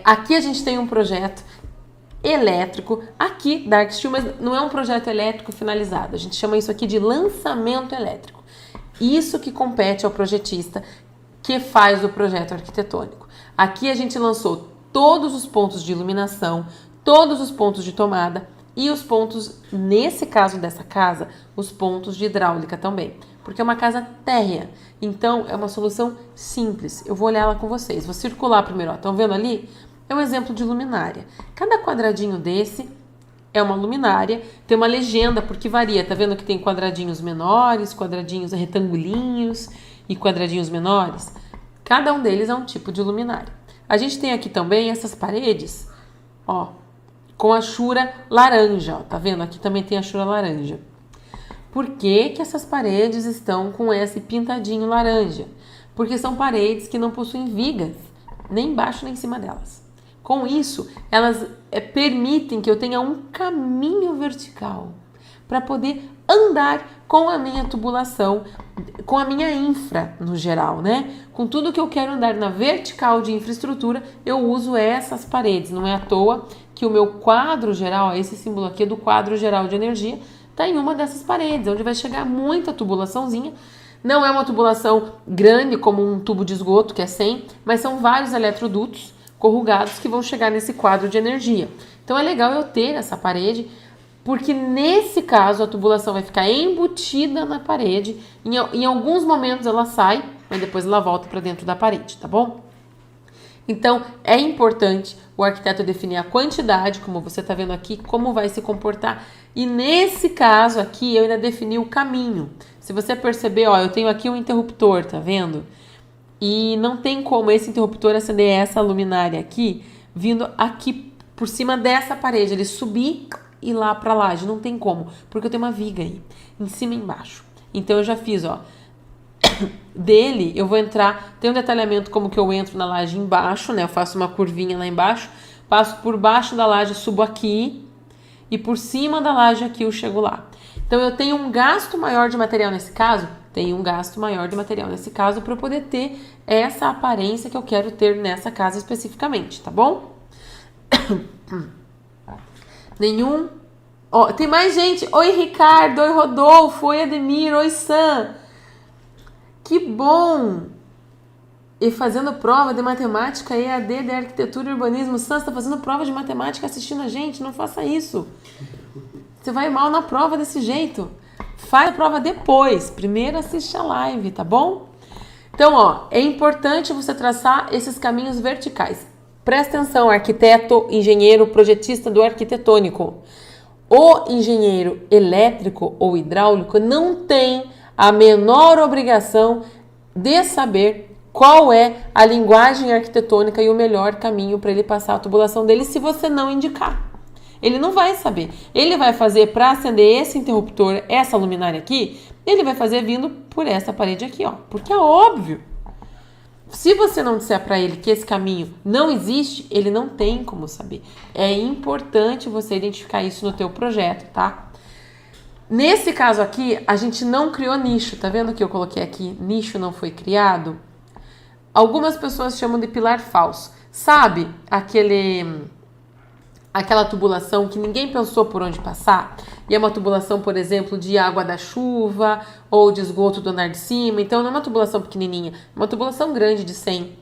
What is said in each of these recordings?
Aqui a gente tem um projeto elétrico aqui da ArcSteel, mas não é um projeto elétrico finalizado. A gente chama isso aqui de lançamento elétrico. Isso que compete ao projetista que faz o projeto arquitetônico. Aqui a gente lançou todos os pontos de iluminação, todos os pontos de tomada e os pontos, nesse caso dessa casa, os pontos de hidráulica também, porque é uma casa térrea, então é uma solução simples. Eu vou olhar ela com vocês, vou circular primeiro, estão vendo ali? É um exemplo de luminária. Cada quadradinho desse é uma luminária, tem uma legenda, porque varia, tá vendo que tem quadradinhos menores, quadradinhos retangulinhos e quadradinhos menores? Cada um deles é um tipo de luminária. A gente tem aqui também essas paredes, ó, com a chura laranja, ó, tá vendo? Aqui também tem a chura laranja. Por que que essas paredes estão com esse pintadinho laranja? Porque são paredes que não possuem vigas, nem embaixo nem em cima delas. Com isso, elas permitem que eu tenha um caminho vertical para poder andar com a minha tubulação, com a minha infra no geral, né? Com tudo que eu quero andar na vertical de infraestrutura, eu uso essas paredes. Não é à toa que o meu quadro geral, esse símbolo aqui é do quadro geral de energia, está em uma dessas paredes, onde vai chegar muita tubulaçãozinha. Não é uma tubulação grande como um tubo de esgoto, que é 100, mas são vários eletrodutos corrugados que vão chegar nesse quadro de energia. Então é legal eu ter essa parede, porque nesse caso a tubulação vai ficar embutida na parede, em alguns momentos ela sai, mas depois ela volta para dentro da parede, tá bom? Então é importante o arquiteto definir a quantidade, como você está vendo aqui, como vai se comportar, e nesse caso aqui eu ainda defini o caminho. Se você perceber, ó, eu tenho aqui um interruptor, tá vendo? E não tem como esse interruptor acender essa luminária aqui, vindo aqui por cima dessa parede, ele subir e lá para a laje, não tem como, porque eu tenho uma viga aí, em cima e embaixo. Então eu já fiz, ó, dele eu vou entrar, tem um detalhamento como que eu entro na laje embaixo, né, eu faço uma curvinha lá embaixo, passo por baixo da laje, subo aqui, e por cima da laje aqui eu chego lá. Então eu tenho um gasto maior de material nesse caso, para eu poder ter essa aparência que eu quero ter nessa casa especificamente, tá bom? Nenhum. Ó, tem mais gente. Oi, Ricardo. Oi, Rodolfo. Oi, Ademir. Oi, Sam. Que bom. E fazendo prova de matemática EAD de arquitetura e urbanismo. Sam, você tá fazendo prova de matemática assistindo a gente? Não faça isso. Você vai mal na prova desse jeito. Faz a prova depois. Primeiro assiste a live, tá bom? Então, ó, é importante você traçar esses caminhos verticais. Presta atenção, arquiteto, engenheiro, projetista do arquitetônico. O engenheiro elétrico ou hidráulico não tem a menor obrigação de saber qual é a linguagem arquitetônica e o melhor caminho para ele passar a tubulação dele se você não indicar. Ele não vai saber. Ele vai fazer para acender esse interruptor, essa luminária aqui, ele vai fazer vindo por essa parede aqui, ó. Porque é óbvio. Se você não disser para ele que esse caminho não existe, ele não tem como saber. É importante você identificar isso no teu projeto, tá? Nesse caso aqui, a gente não criou nicho. Tá vendo que eu coloquei aqui? Nicho não foi criado. Algumas pessoas chamam de pilar falso. Sabe aquela tubulação que ninguém pensou por onde passar? E é uma tubulação, por exemplo, de água da chuva ou de esgoto do andar de cima. Então, não é uma tubulação pequenininha, é uma tubulação grande de 100.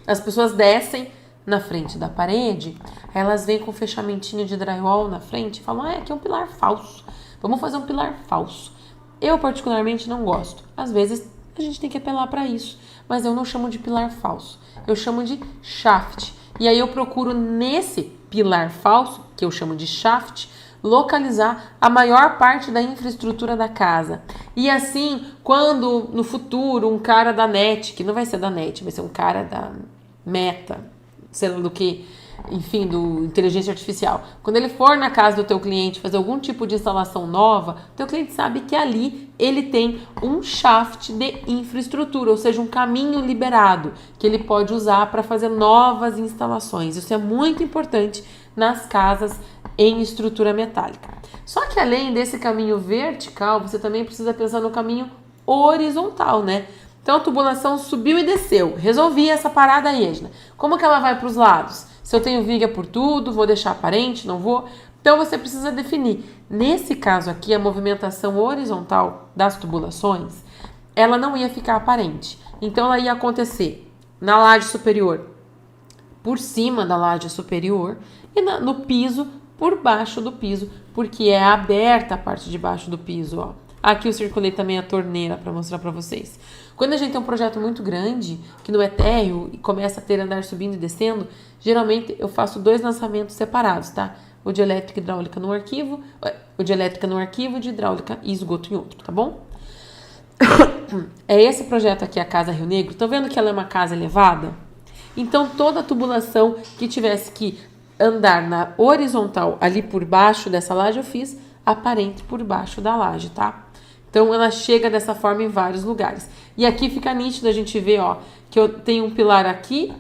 As pessoas descem na frente da parede, aí elas vêm com um fechamentinho de drywall na frente e falam, aqui é um pilar falso. Vamos fazer um pilar falso. Eu, particularmente, não gosto. Às vezes, a gente tem que apelar para isso. Mas eu não chamo de pilar falso. Eu chamo de shaft. E aí eu procuro nesse pilar falso, que eu chamo de shaft, localizar a maior parte da infraestrutura da casa. E assim, quando no futuro um cara da NET, que não vai ser da NET, vai ser um cara da Meta, sei lá do que, enfim, do inteligência artificial. Quando ele for na casa do teu cliente fazer algum tipo de instalação nova, teu cliente sabe que ali ele tem um shaft de infraestrutura, ou seja, um caminho liberado que ele pode usar para fazer novas instalações. Isso é muito importante nas casas em estrutura metálica. Só que além desse caminho vertical, você também precisa pensar no caminho horizontal, né? Então a tubulação subiu e desceu. Resolvi essa parada aí, Edna. Como que ela vai para os lados? Se eu tenho viga por tudo, vou deixar aparente, não vou? Então você precisa definir. Nesse caso aqui, a movimentação horizontal das tubulações, ela não ia ficar aparente. Então ela ia acontecer na laje superior, por cima da laje superior, e no piso, por baixo do piso, porque é aberta a parte de baixo do piso, ó. Aqui eu circulei também a torneira para mostrar para vocês. Quando a gente tem um projeto muito grande, que não é térreo, e começa a ter andar subindo e descendo, geralmente eu faço 2 lançamentos separados, tá? O de elétrica e hidráulica num arquivo, o de elétrica num arquivo, de hidráulica e esgoto em outro, tá bom? É esse projeto aqui, a Casa Rio Negro. Estão vendo que ela é uma casa elevada? Então, toda a tubulação que tivesse que andar na horizontal ali por baixo dessa laje, eu fiz aparente por baixo da laje, tá? Então, ela chega dessa forma em vários lugares. E aqui fica nítido a gente ver, ó, que eu tenho um pilar aqui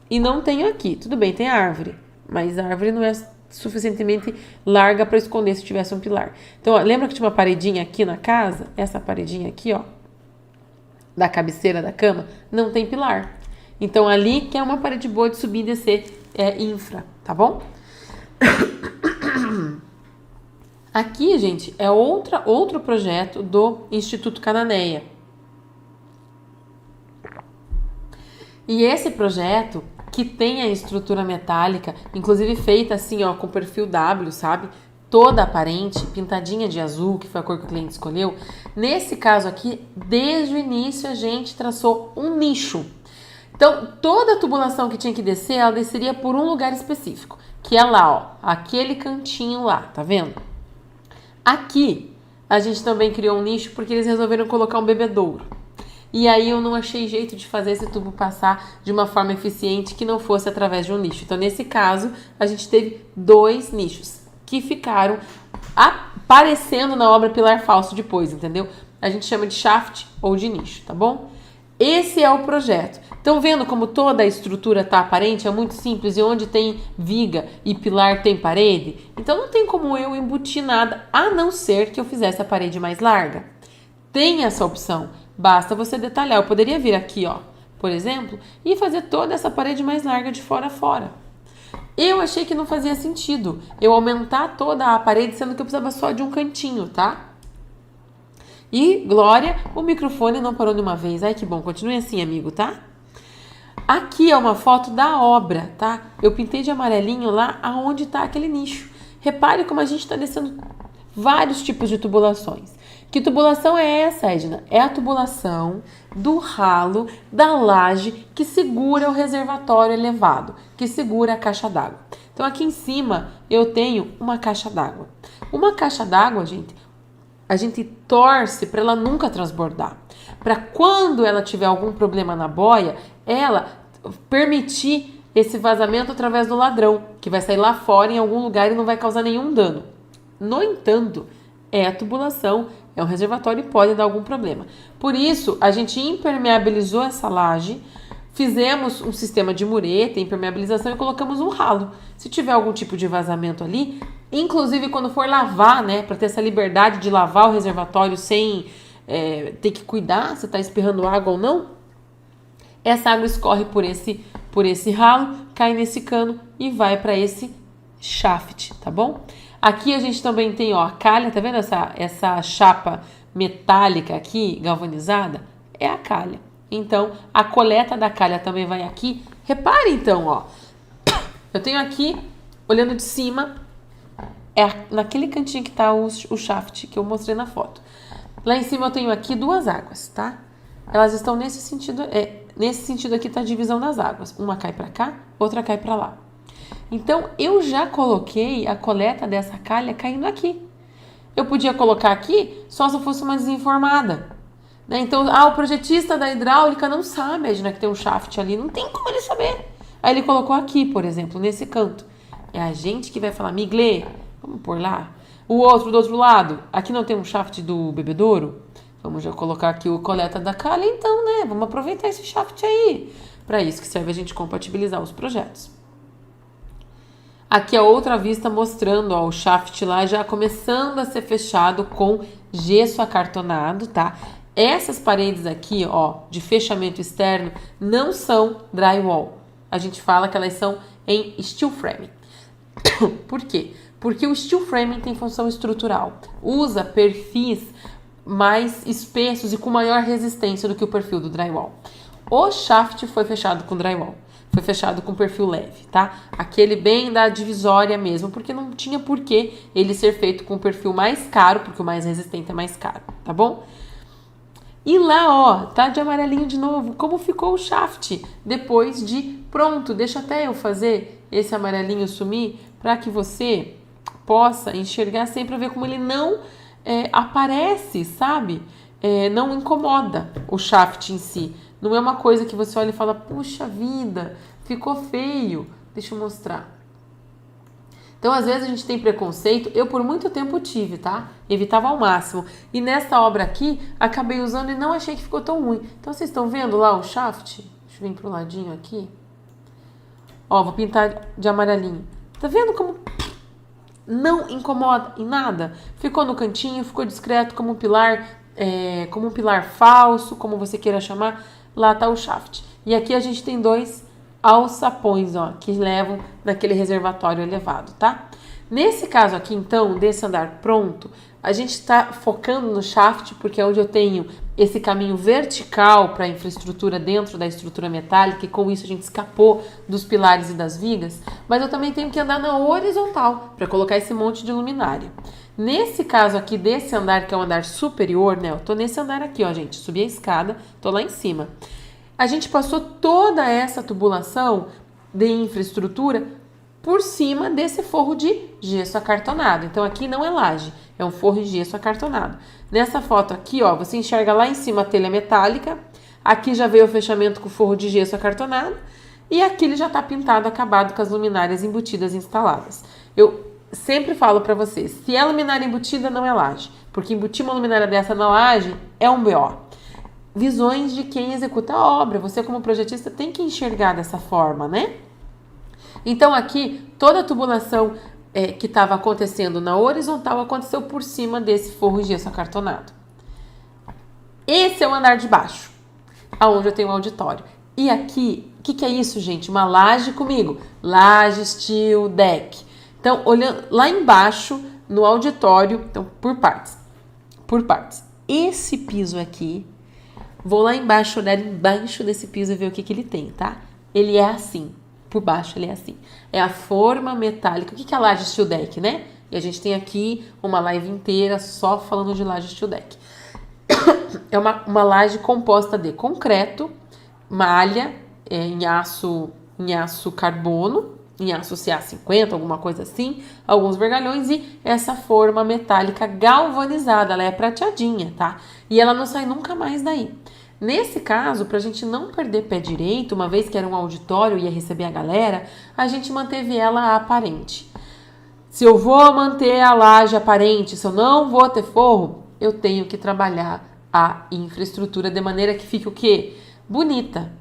e não tenho aqui. Tudo bem, tem árvore, mas a árvore não é suficientemente larga para esconder se tivesse um pilar. Então, ó, lembra que tinha uma paredinha aqui na casa? Essa paredinha aqui, ó, da cabeceira da cama, não tem pilar. Então, ali que é uma parede boa de subir e descer, é infra, tá bom? Aqui, gente, é outro projeto do Instituto Cananeia. E esse projeto, que tem a estrutura metálica, inclusive feita assim, ó, com perfil W, sabe? Toda aparente, pintadinha de azul, que foi a cor que o cliente escolheu. Nesse caso aqui, desde o início, a gente traçou um nicho. Então, toda a tubulação que tinha que descer, ela desceria por um lugar específico, que é lá, ó, aquele cantinho lá, tá vendo? Aqui, a gente também criou um nicho porque eles resolveram colocar um bebedouro. E aí eu não achei jeito de fazer esse tubo passar de uma forma eficiente que não fosse através de um nicho. Então, nesse caso, a gente teve 2 nichos que ficaram aparecendo na obra pilar falso depois, entendeu? A gente chama de shaft ou de nicho, tá bom? Esse é o projeto. Estão vendo como toda a estrutura está aparente? É muito simples. E onde tem viga e pilar tem parede? Então não tem como eu embutir nada, a não ser que eu fizesse a parede mais larga. Tem essa opção. Basta você detalhar. Eu poderia vir aqui, ó, por exemplo, e fazer toda essa parede mais larga de fora a fora. Eu achei que não fazia sentido eu aumentar toda a parede, sendo que eu precisava só de um cantinho, tá? E, Glória, o microfone não parou de uma vez. Ai, que bom. Continue assim, amigo, tá? Aqui é uma foto da obra, tá? Eu pintei de amarelinho lá aonde tá aquele nicho. Repare como a gente tá descendo vários tipos de tubulações. Que tubulação é essa, Edna? É a tubulação do ralo da laje que segura o reservatório elevado, que segura a caixa d'água. Então, aqui em cima, eu tenho uma caixa d'água. Uma caixa d'água, gente, a gente torce para ela nunca transbordar. Para quando ela tiver algum problema na boia, ela permitir esse vazamento através do ladrão, que vai sair lá fora em algum lugar e não vai causar nenhum dano. No entanto, é a tubulação, é um reservatório e pode dar algum problema. Por isso, a gente impermeabilizou essa laje, fizemos um sistema de mureta, impermeabilização e colocamos um ralo. Se tiver algum tipo de vazamento ali, inclusive quando for lavar, né, para ter essa liberdade de lavar o reservatório sem ter que cuidar se está espirrando água ou não, essa água escorre por esse ralo, cai nesse cano e vai para esse shaft, tá bom? Aqui a gente também tem, ó, a calha, tá vendo essa chapa metálica aqui, galvanizada? É a calha. Então, a coleta da calha também vai aqui. Repare então, ó, eu tenho aqui, olhando de cima, naquele cantinho que tá o shaft que eu mostrei na foto. Lá em cima eu tenho aqui 2 águas, tá? Elas estão nesse sentido aqui tá a divisão das águas. Uma cai para cá, outra cai para lá. Então, eu já coloquei a coleta dessa calha caindo aqui. Eu podia colocar aqui só se eu fosse uma desinformada, né? Então, o projetista da hidráulica não sabe, Edna, que tem um shaft ali. Não tem como ele saber. Aí ele colocou aqui, por exemplo, nesse canto. É a gente que vai falar, Miglê, vamos pôr lá. O outro do outro lado, aqui não tem um shaft do bebedouro? Vamos já colocar aqui o coleta da calha, então, né? Vamos aproveitar esse shaft aí. Para isso que serve a gente compatibilizar os projetos. Aqui é outra vista mostrando, ó, o shaft lá já começando a ser fechado com gesso acartonado, tá? Essas paredes aqui, ó, de fechamento externo, não são drywall. A gente fala que elas são em steel framing. Por quê? Porque o steel framing tem função estrutural. Usa perfis mais espessos e com maior resistência do que o perfil do drywall. O shaft foi fechado com drywall. Foi fechado com perfil leve, tá? Aquele bem da divisória mesmo, porque não tinha por que ele ser feito com perfil mais caro, porque o mais resistente é mais caro, tá bom? E lá, ó, tá de amarelinho de novo. Como ficou o shaft depois de pronto? Deixa até eu fazer esse amarelinho sumir para que você possa enxergar sempre, ver como ele não aparece, sabe? Não incomoda o shaft em si. Não é uma coisa que você olha e fala, puxa vida, ficou feio. Deixa eu mostrar. Então, às vezes a gente tem preconceito, eu por muito tempo tive, tá? Evitava ao máximo. E nessa obra aqui, acabei usando e não achei que ficou tão ruim. Então, vocês estão vendo lá o shaft? Deixa eu vir pro ladinho aqui. Ó, vou pintar de amarelinho. Tá vendo como não incomoda em nada? Ficou no cantinho, ficou discreto como um pilar falso, como você queira chamar. Lá tá o shaft. E aqui a gente tem dois alçapões, ó, que levam naquele reservatório elevado, tá? Nesse caso aqui, então, desse andar pronto, a gente está focando no shaft porque é onde eu tenho esse caminho vertical para a infraestrutura dentro da estrutura metálica e com isso a gente escapou dos pilares e das vigas, mas eu também tenho que andar na horizontal para colocar esse monte de luminária. Nesse caso aqui desse andar, que é o andar superior, né, eu tô nesse andar aqui, ó, gente, subi a escada, tô lá em cima. A gente passou toda essa tubulação de infraestrutura por cima desse forro de gesso acartonado. Então, aqui não é laje, é um forro de gesso acartonado. Nessa foto aqui, ó, você enxerga lá em cima a telha metálica. Aqui já veio o fechamento com forro de gesso acartonado. E aqui ele já está pintado, acabado com as luminárias embutidas instaladas. Eu sempre falo para vocês, se é luminária embutida, não é laje. Porque embutir uma luminária dessa na laje é um BO. Visões de quem executa a obra. Você, como projetista, tem que enxergar dessa forma, né? Então, aqui, toda a tubulação que estava acontecendo na horizontal aconteceu por cima desse forro de gesso acartonado. Esse é o andar de baixo, aonde eu tenho o auditório. E aqui, o que é isso, gente? Uma laje comigo. Laje steel deck. Então, olhando lá embaixo, no auditório, então, por partes. Por partes. Esse piso aqui, vou lá embaixo, olhar embaixo desse piso e ver o que ele tem, tá? Ele é assim. Por baixo ele é assim. É a forma metálica. O que é a laje steel deck, né? E a gente tem aqui uma live inteira só falando de laje steel deck. É uma laje composta de concreto, malha em aço carbono, em aço CA50, alguma coisa assim, alguns vergalhões e essa forma metálica galvanizada. Ela é prateadinha, tá? E ela não sai nunca mais daí. Nesse caso, para a gente não perder pé direito, uma vez que era um auditório e ia receber a galera, a gente manteve ela aparente. Se eu vou manter a laje aparente, se eu não vou ter forro, eu tenho que trabalhar a infraestrutura de maneira que fique o quê? Bonita,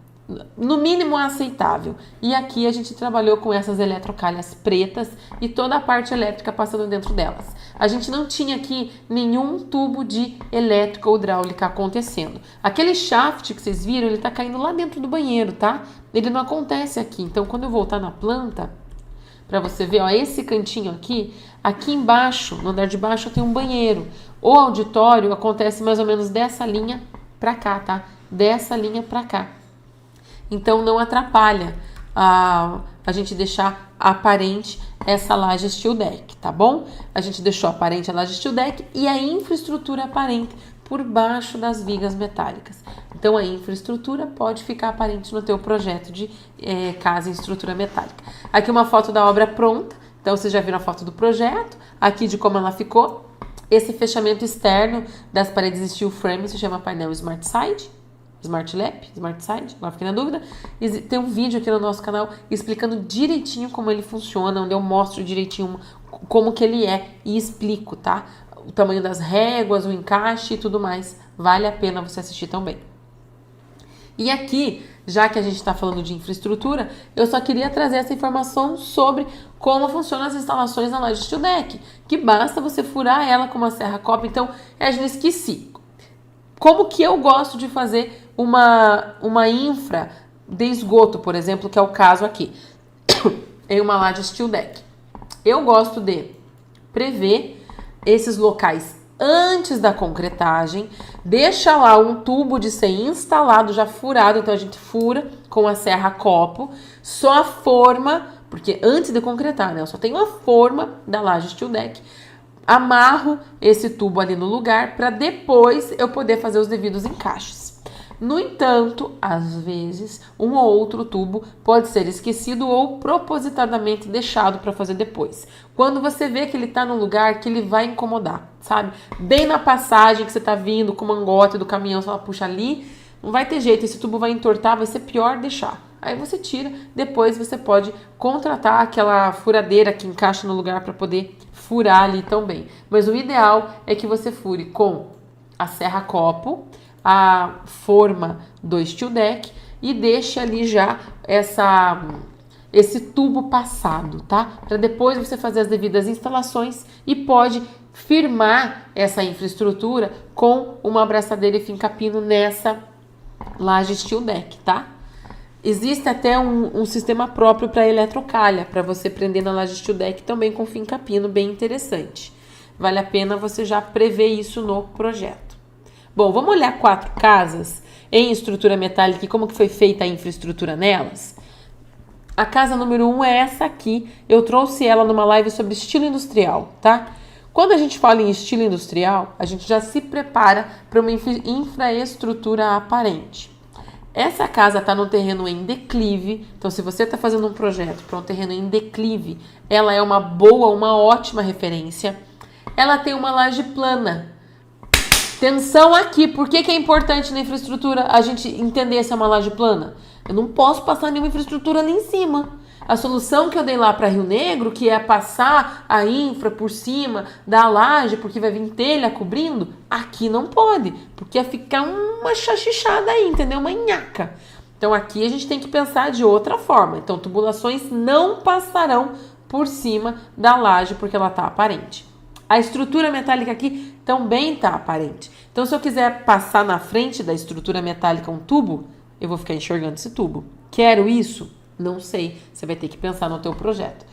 no mínimo aceitável. E aqui a gente trabalhou com essas eletrocalhas pretas e toda a parte elétrica passando dentro delas. A gente não tinha aqui nenhum tubo de elétrica ou hidráulica acontecendo. Aquele shaft que vocês viram, ele tá caindo lá dentro do banheiro, tá? Ele não acontece aqui. Então, quando eu voltar na planta, para você ver, ó, esse cantinho aqui embaixo, no andar de baixo, tem um banheiro. O auditório acontece mais ou menos dessa linha pra cá, tá? Dessa linha pra cá. Então, não atrapalha a gente deixar aparente essa laje steel deck, tá bom? A gente deixou aparente a laje steel deck e a infraestrutura aparente por baixo das vigas metálicas. Então, a infraestrutura pode ficar aparente no teu projeto de casa em estrutura metálica. Aqui uma foto da obra pronta. Então, vocês já viram a foto do projeto. Aqui de como ela ficou. Esse fechamento externo das paredes steel frame se chama painel Smart Side. Smart Lap, Smart Side, agora fiquei na dúvida. Tem um vídeo aqui no nosso canal explicando direitinho como ele funciona, onde eu mostro direitinho como que ele é e explico, tá? O tamanho das réguas, o encaixe e tudo mais. Vale a pena você assistir também. E aqui, já que a gente está falando de infraestrutura, eu só queria trazer essa informação sobre como funcionam as instalações na laje steel deck, que basta você furar ela com uma serra copa. Então, eu já esqueci. Como que eu gosto de fazer uma infra de esgoto, por exemplo, que é o caso aqui, em uma laje steel deck. Eu gosto de prever esses locais antes da concretagem, deixa lá um tubo de ser instalado, já furado, então a gente fura com a serra copo, só a forma, porque antes de concretar, né, eu só tenho a forma da laje steel deck, amarro esse tubo ali no lugar para depois eu poder fazer os devidos encaixes. No entanto, às vezes, um ou outro tubo pode ser esquecido ou propositadamente deixado para fazer depois. Quando você vê que ele está num lugar que ele vai incomodar, sabe? Bem na passagem que você está vindo com o mangote do caminhão, você fala, puxa, ali não vai ter jeito, esse tubo vai entortar, vai ser pior deixar. Aí você tira, depois você pode contratar aquela furadeira que encaixa no lugar para poder furar ali também. Mas o ideal é que você fure com a serra copo, a forma do steel deck e deixe ali já esse tubo passado, tá? Para depois você fazer as devidas instalações e pode firmar essa infraestrutura com uma abraçadeira e finca-pino nessa laje steel deck, tá? Existe até um sistema próprio para eletrocalha, para você prender na laje steel deck também com finca-pino, bem interessante. Vale a pena você já prever isso no projeto. Bom, vamos olhar 4 casas em estrutura metálica e como que foi feita a infraestrutura nelas? A casa número 1 é essa aqui. Eu trouxe ela numa live sobre estilo industrial, tá? Quando a gente fala em estilo industrial, a gente já se prepara para uma infraestrutura aparente. Essa casa está no terreno em declive, então se você está fazendo um projeto para um terreno em declive, ela é uma boa, uma ótima referência. Ela tem uma laje plana. Atenção aqui, por que é importante na infraestrutura a gente entender se é uma laje plana? Eu não posso passar nenhuma infraestrutura ali em cima. A solução que eu dei lá para Rio Negro, que é passar a infra por cima da laje, porque vai vir telha cobrindo, aqui não pode, porque ia ficar uma chachichada aí, entendeu? Uma nhaca. Então aqui a gente tem que pensar de outra forma. Então tubulações não passarão por cima da laje, porque ela está aparente. A estrutura metálica aqui também está aparente. Então, se eu quiser passar na frente da estrutura metálica um tubo, eu vou ficar enxergando esse tubo. Quero isso? Não sei. Você vai ter que pensar no teu projeto.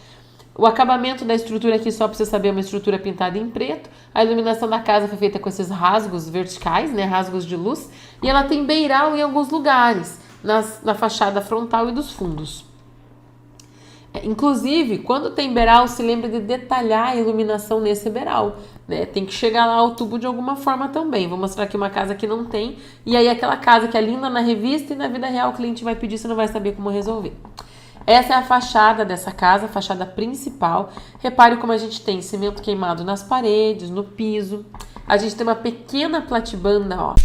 O acabamento da estrutura aqui, só para você saber, é uma estrutura pintada em preto. A iluminação da casa foi feita com esses rasgos verticais, né, rasgos de luz. E ela tem beiral em alguns lugares, na fachada frontal e dos fundos. Inclusive, quando tem beiral, se lembra de detalhar a iluminação nesse beiral, né? Tem que chegar lá ao tubo de alguma forma também. Vou mostrar aqui uma casa que não tem. E aí aquela casa que é linda na revista e na vida real o cliente vai pedir, você não vai saber como resolver. Essa é a fachada dessa casa, a fachada principal. Repare como a gente tem cimento queimado nas paredes, no piso. A gente tem uma pequena platibanda, ó,